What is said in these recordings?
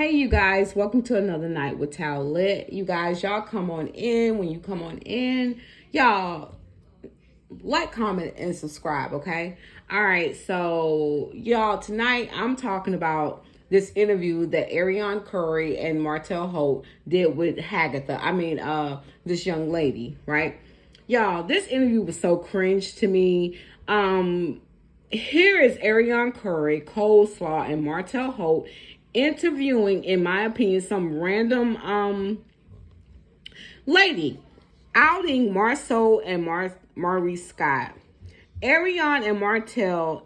Hey, you guys, welcome to another night with Tal Lit. You guys, y'all come on in. When you come on in, y'all like, comment, and subscribe, okay? All right, so y'all, tonight I'm talking about this interview that Ariane Curry and Martell Holt did with this young lady, right? Y'all, this interview was so cringe to me. Here is Ariane Curry, Coleslaw, and Martell Holt interviewing, in my opinion, some random lady, outing Marceau and Maurice Scott. Ariane and Martell,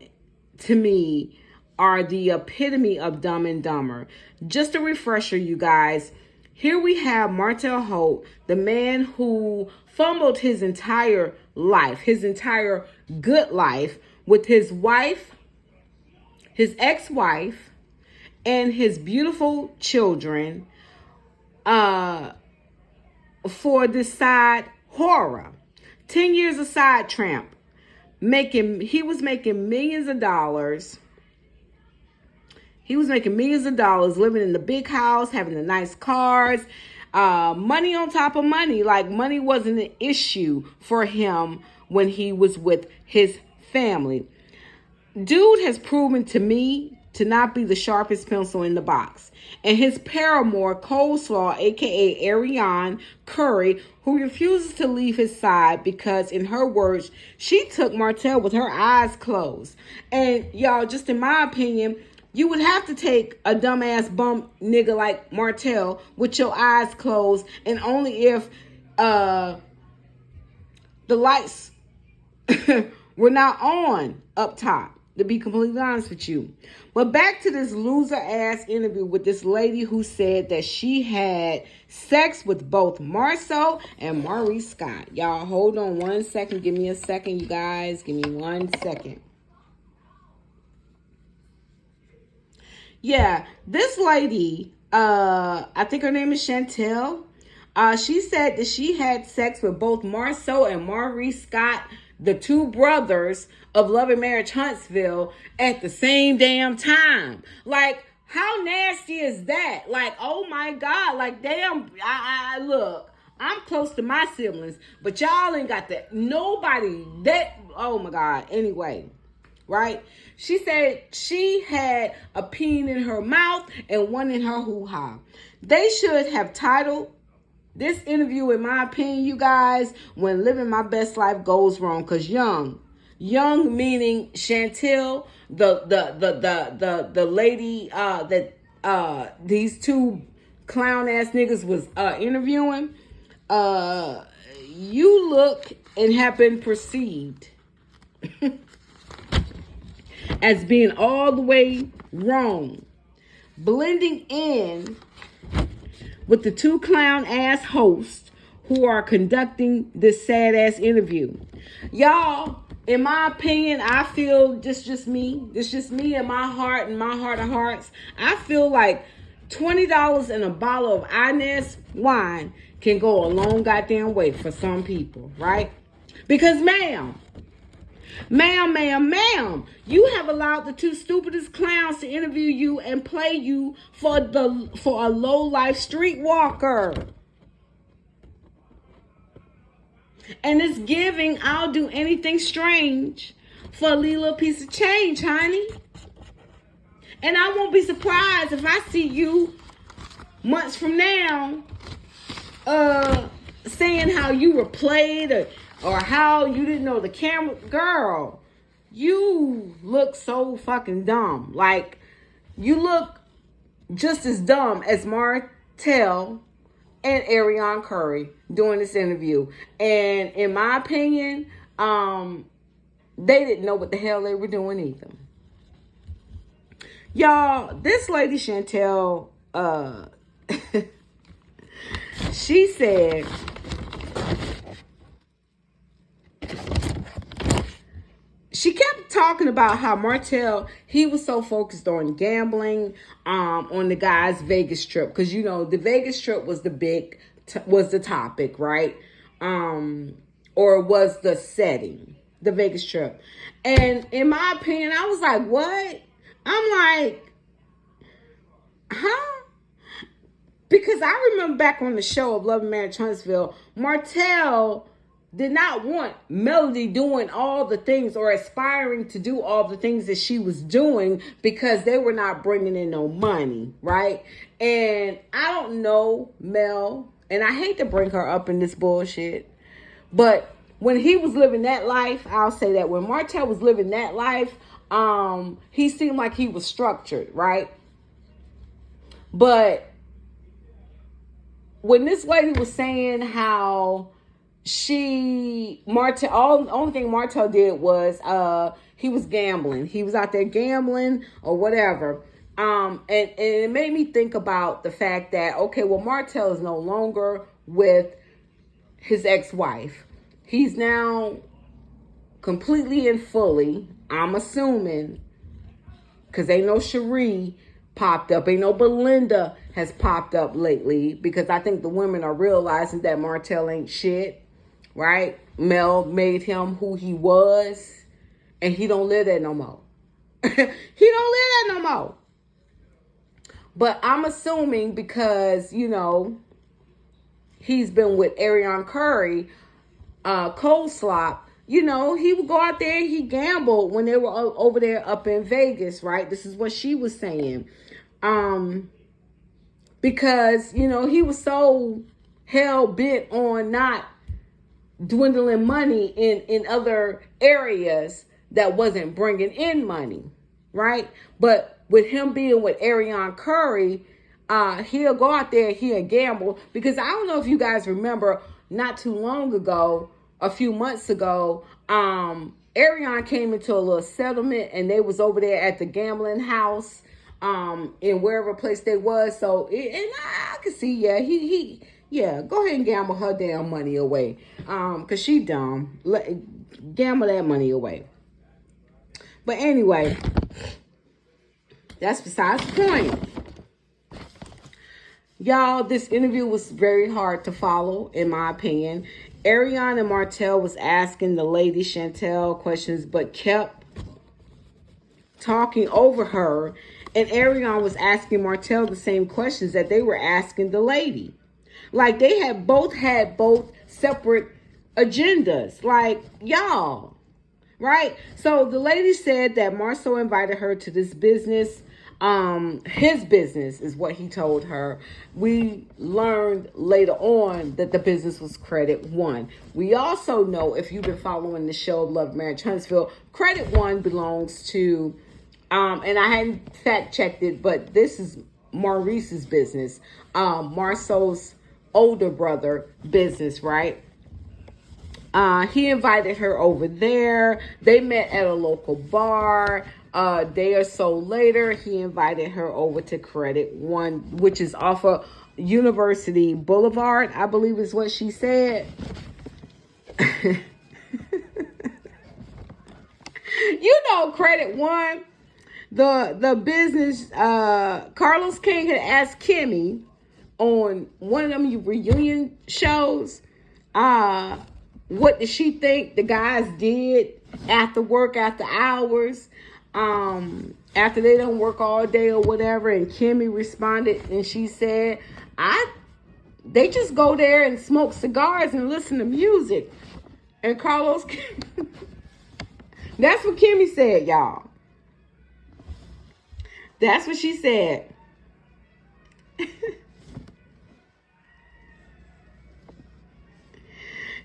to me, are the epitome of Dumb and Dumber. Just a refresher, you guys. Here we have Martell Holt, the man who fumbled his entire life, his entire good life, with his wife, his ex-wife, and his beautiful children for this side horror. 10 years of side tramp. He was making millions of dollars. He was making millions of dollars, living in the big house, having the nice cars, money on top of money. Like, money wasn't an issue for him when he was with his family. Dude has proven to me to not be the sharpest pencil in the box. And his paramour, Coleslaw, aka Ariane Curry, who refuses to leave his side because, in her words, she took Martell with her eyes closed. And y'all, just in my opinion, you would have to take a dumbass bum nigga like Martell with your eyes closed, and only if the lights were not on up top, to be completely honest with you. But back to this loser ass interview with this lady who said that she had sex with both Marceau and Maurice Scott. Y'all, hold on 1 second. Give me a second, you guys. Give me 1 second. Yeah, this lady, I think her name is Chantel. She said that she had sex with both Marceau and Maurice Scott, the two brothers of Love and Marriage Huntsville, at the same damn time. Like, how nasty is that? Like, oh my God. Like, damn, I look, I'm close to my siblings, but y'all ain't got nobody that, oh my God. Anyway, right? She said she had a peen in her mouth and one in her hoo-ha. They should have titled this interview, in my opinion, you guys, When Living My Best Life Goes Wrong. Because young meaning Chantel, the lady that these two clown ass niggas was interviewing, you look and have been perceived as being all the way wrong, blending in with the two clown ass hosts who are conducting this sad ass interview. Y'all, in my opinion, I feel this just me in my heart and my heart of hearts. I feel like $20 in a bottle of Inez wine can go a long goddamn way for some people, right? Because ma'am, you have allowed the two stupidest clowns to interview you and play you for a low-life streetwalker. And it's giving, I'll do anything strange for a little piece of change, honey. And I won't be surprised if I see you months from now saying how you were played or how you didn't know the camera. Girl, you look so fucking dumb. Like, you look just as dumb as Martell and Ariane Curry doing this interview. And in my opinion, they didn't know what the hell they were doing either. Y'all, this lady Chantel, she said she kept talking about how Martell, he was so focused on gambling, on the guy's Vegas trip. Because, you know, the Vegas trip was was the topic, right? Or was the setting, the Vegas trip. And in my opinion, I was like, what? I'm like, huh? Because I remember back on the show of Love and Marriage Huntsville, Martell did not want Melody doing all the things or aspiring to do all the things that she was doing because they were not bringing in no money, right? And I don't know Mel, and I hate to bring her up in this bullshit, but when he was living that life, I'll say that when Martell was living that life, he seemed like he was structured, right? But when this lady was saying how only thing Martell did was he was gambling. He was out there gambling or whatever. And it made me think about the fact that, okay, well, Martell is no longer with his ex-wife. He's now completely and fully, I'm assuming, because ain't no Cherie popped up, ain't no Belinda has popped up lately, because I think the women are realizing that Martell ain't shit, right? Mel made him who he was, and he don't live there no more. He don't live there no more. But I'm assuming because, he's been with Ariana Curry, Cold Slop, he would go out there and he gambled when they were over there up in Vegas, right? This is what she was saying. Because, he was so hell bent on not dwindling money in other areas that wasn't bringing in money, right? But with him being with Ariana Curry, he'll go out there, he'll gamble. Because I don't know if you guys remember, not too long ago, a few months ago, Ariana came into a little settlement and they was over there at the gambling house, in wherever place they was. So, and I could see, go ahead and gamble her damn money away. Cause she dumb. Gamble that money away. But anyway, that's besides the point. Y'all, this interview was very hard to follow, in my opinion. Ariana and Martell was asking the lady Chantel questions, but kept talking over her. And Ariana was asking Martell the same questions that they were asking the lady. Like, they had both separate agendas. Like, y'all, right? So the lady said that Marceau invited her to this business. His business is what he told her. We learned later on that the business was Credit One. We also know, if you've been following the show Love, Marriage, Huntsville, Credit One belongs to, and I hadn't fact checked it, but this is Maurice's business, Marceau's older brother business, right? He invited her over there. They met at a local bar. A day or so later, he invited her over to Credit One, which is off of University Boulevard, I believe is what she said. Credit One, the business, Carlos King had asked Kimmy on one of them reunion shows, what did she think the guys did after work, after hours, after they don't work all day or whatever. And Kimmy responded and she said, they just go there and smoke cigars and listen to music. And Carlos, that's what Kimmy said, y'all. That's what she said.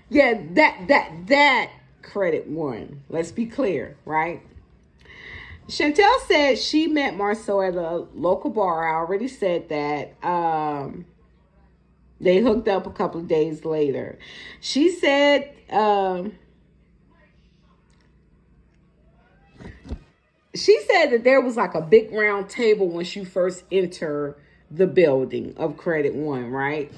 Yeah, that Credit One. Let's be clear, right? Chantel said she met Marceau at a local bar. I already said that. They hooked up a couple of days later. She said that there was like a big round table when she first entered the building of Credit One, right?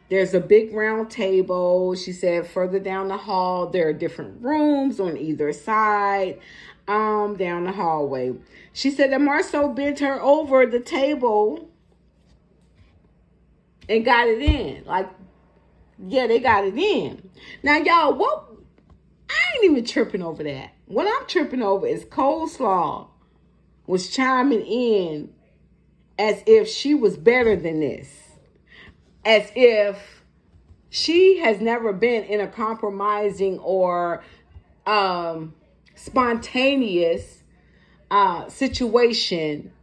There's a big round table. She said further down the hall, there are different rooms on either side, down the hallway. She said that Marceau bent her over the table and got it in. Like, yeah, they got it in. Now, y'all, I ain't even tripping over that. What I'm tripping over is Coleslaw was chiming in as if she was better than this. as if she has never been in a compromising or spontaneous situation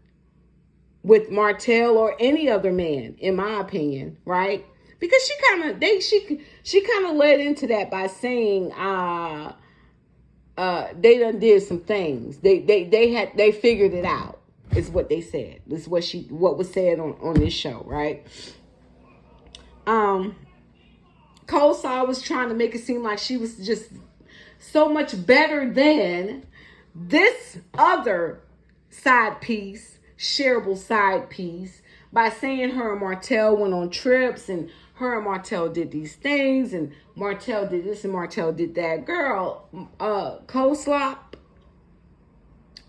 with Martell or any other man, in my opinion, right? Because she kind of led into that by saying they done did some things. They figured it out. Is what they said. This is what was said on this show, right? Cole Saw was trying to make it seem like she was just so much better than this other side piece, shareable side piece, by saying her and Martell went on trips and her and Martell did these things and Martell did this and Martell did that. Girl, Coleslaw,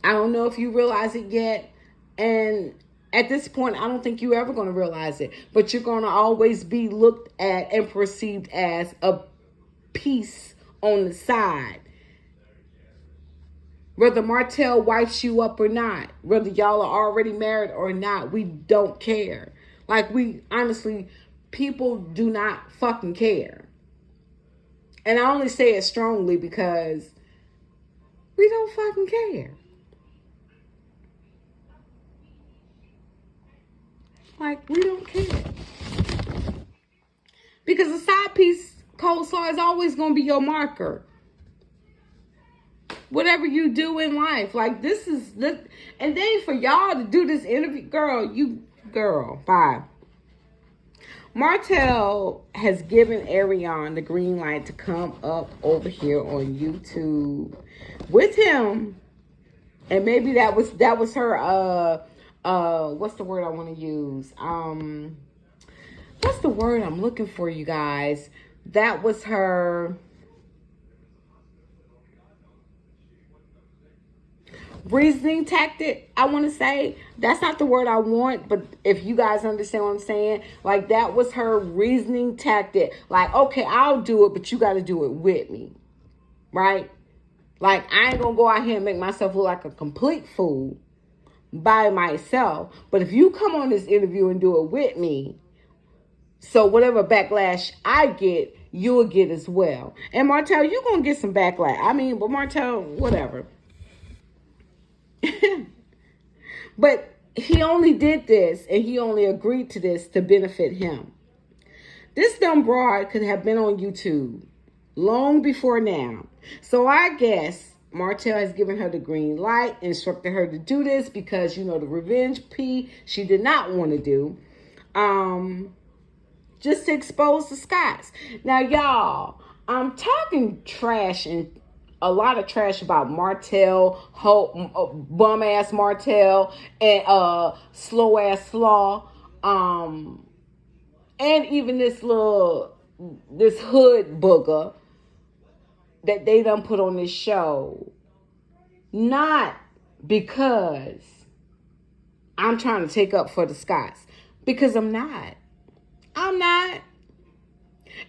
I don't know if you realize it yet. And at this point, I don't think you're ever going to realize it. But you're going to always be looked at and perceived as a piece on the side. Whether Martell wipes you up or not, whether y'all are already married or not, we don't care. Like, we honestly, people do not fucking care. And I only say it strongly because we don't fucking care. Like, we don't care. Because a side piece coleslaw is always going to be your marker. Whatever you do in life. Like, this is... And then for y'all to do this interview... Girl, bye. Martell has given Ariane the green light to come up over here on YouTube with him. And maybe that was her... what's the word I want to use? What's the word I'm looking for, you guys? That was her reasoning tactic, I want to say. That's not the word I want, but if you guys understand what I'm saying, like, that was her reasoning tactic. Like, okay, I'll do it, but you got to do it with me, right? Like, I ain't gonna go out here and make myself look like a complete fool by myself. But if you come on this interview and do it with me, so whatever backlash I get, you'll get as well. And Martell, you're going to get some backlash. I mean, but Martell, whatever. But he only did this and he only agreed to this to benefit him. This dumb broad could have been on YouTube long before now. So I guess Martell has given her the green light, instructed her to do this because, you know, the revenge P she did not want to do. Just to expose the Scots. Now, y'all, I'm talking trash and a lot of trash about Martell, bum ass Martell, and slow ass Slaw, and even this hood booger that they done put on this show. Not because I'm trying to take up for the Scots, because I'm not. I'm not.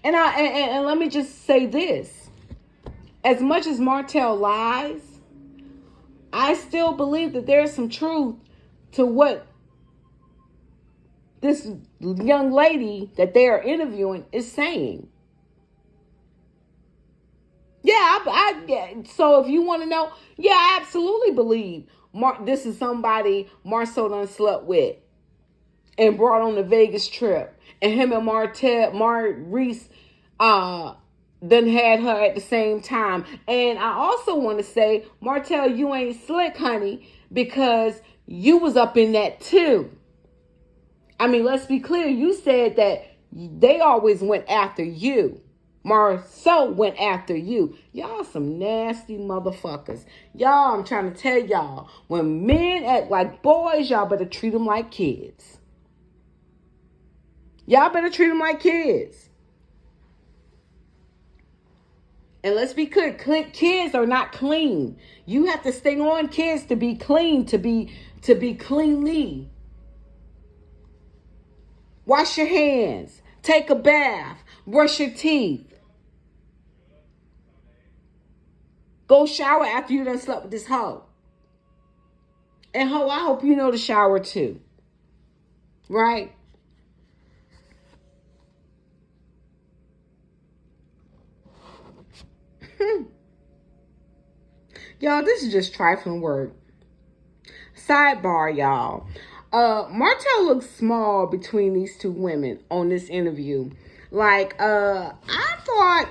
And let me just say this. As much as Martell lies, I still believe that there's some truth to what this young lady that they are interviewing is saying. Yeah, so if you want to know, yeah, I absolutely believe this is somebody Marceau done slept with and brought on the Vegas trip. And him and Maurice done had her at the same time. And I also want to say, Martell, you ain't slick, honey, because you was up in that too. I mean, let's be clear. You said that they always went after you. Marceau went after you. Y'all some nasty motherfuckers. Y'all, I'm trying to tell y'all, when men act like boys, y'all better treat them like kids. Y'all better treat them like kids. And let's be clear, kids are not clean. You have to stay on kids to be clean, to be cleanly. Wash your hands. Take a bath. Brush your teeth. Go shower after you done slept with this hoe. And hoe, I hope you know to shower too. Right? Y'all, this is just trifling work. Sidebar, y'all. Martell looks small between these two women on this interview. Like, I thought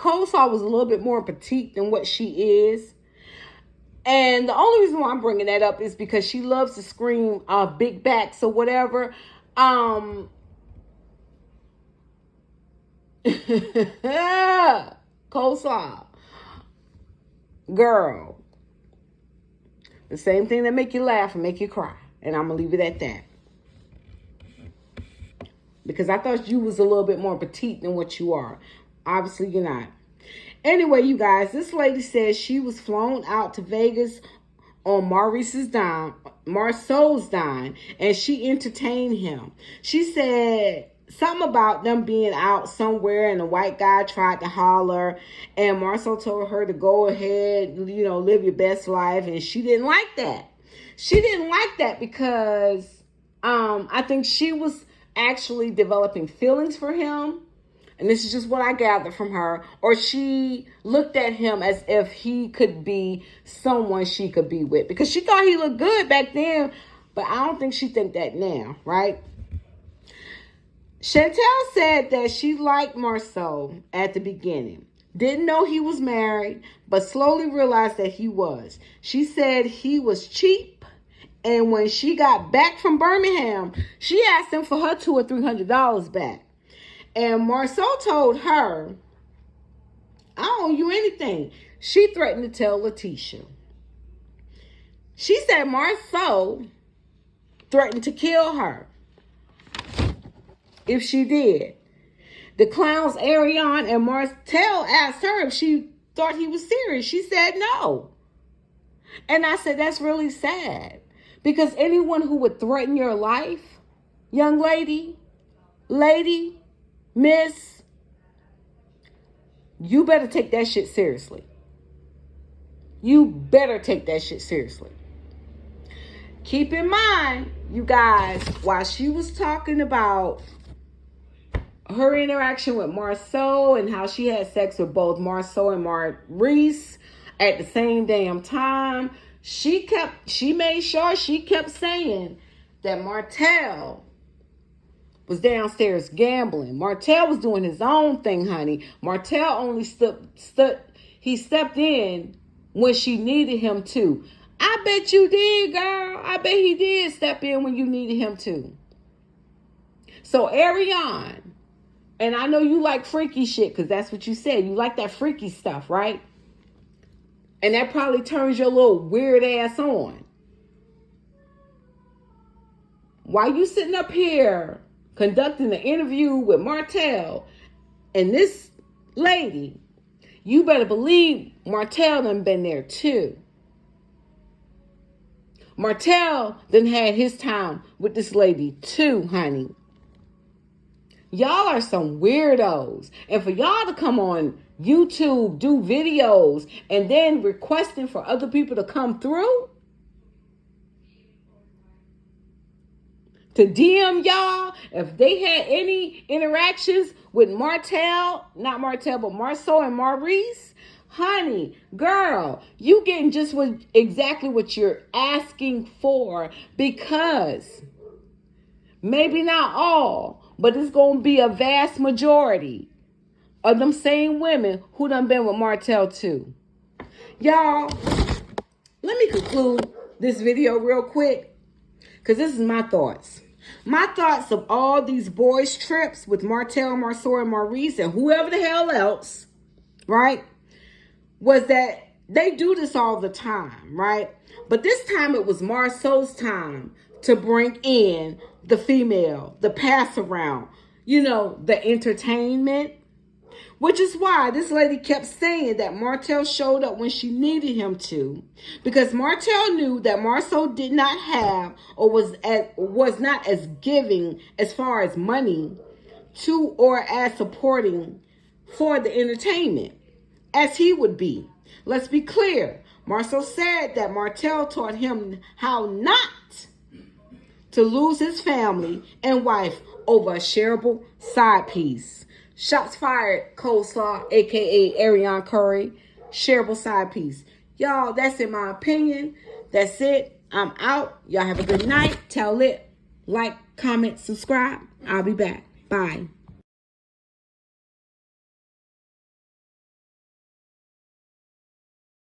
Coleslaw was a little bit more petite than what she is. And the only reason why I'm bringing that up is because she loves to scream big backs or whatever. Coleslaw. Girl. The same thing that make you laugh and make you cry. And I'm going to leave it at that. Because I thought you was a little bit more petite than what you are. Obviously, you're not. Anyway, you guys, this lady says she was flown out to Vegas on Marceau's dime, and she entertained him. She said something about them being out somewhere, and a white guy tried to holler, and Marceau told her to go ahead, live your best life, and she didn't like that. She didn't like that because I think she was actually developing feelings for him. And this is just what I gathered from her. Or she looked at him as if he could be someone she could be with. Because she thought he looked good back then. But I don't think she think that now, right? Chantel said that she liked Marceau at the beginning. Didn't know he was married, but slowly realized that he was. She said he was cheap. And when she got back from Birmingham, she asked him for her $200 or $300 back. And Marceau told her, I don't owe you anything. She threatened to tell Letitia. She said Marceau threatened to kill her if she did. The clowns Ariane and Martell asked her if she thought he was serious. She said no. And I said, that's really sad. Because anyone who would threaten your life, young lady, miss, you better take that shit seriously. You better take that shit seriously. Keep in mind, you guys, while she was talking about her interaction with Marceau and how she had sex with both Marceau and Maurice at the same damn time, she made sure she kept saying that Martell was downstairs gambling. Martell was doing his own thing, honey. Martell only stepped in when she needed him to. I bet you did, girl. I bet he did step in when you needed him to. So, Ariane, and I know you like freaky shit because that's what you said. You like that freaky stuff, right? And that probably turns your little weird ass on. While you sitting up here conducting an interview with Martell and this lady, you better believe Martell done been there too. Martell done had his time with this lady too, honey. Y'all are some weirdos. And for y'all to come on YouTube, do videos, and then requesting for other people to come through, to DM y'all, if they had any interactions with Marceau and Maurice, honey, girl, you getting just exactly what you're asking for, because maybe not all, but it's going to be a vast majority of them same women who done been with Martell too. Y'all, let me conclude this video real quick, because this is my thoughts. My thoughts of all these boys' trips with Martell, Marceau, and Maurice, and whoever the hell else, right, was that they do this all the time, right? But this time it was Marceau's time to bring in the female, the pass around, the entertainment. Which is why this lady kept saying that Martell showed up when she needed him to. Because Martell knew that Marceau did not have or was not as giving as far as money to or as supporting for the entertainment as he would be. Let's be clear. Marceau said that Martell taught him how not to lose his family and wife over a shareable side piece. Shots fired, coleslaw, aka Ariane Curry, shareable side piece. Y'all, that's in my opinion. That's it. I'm out. Y'all have a good night. Tell it. Like, comment, subscribe. I'll be back. Bye.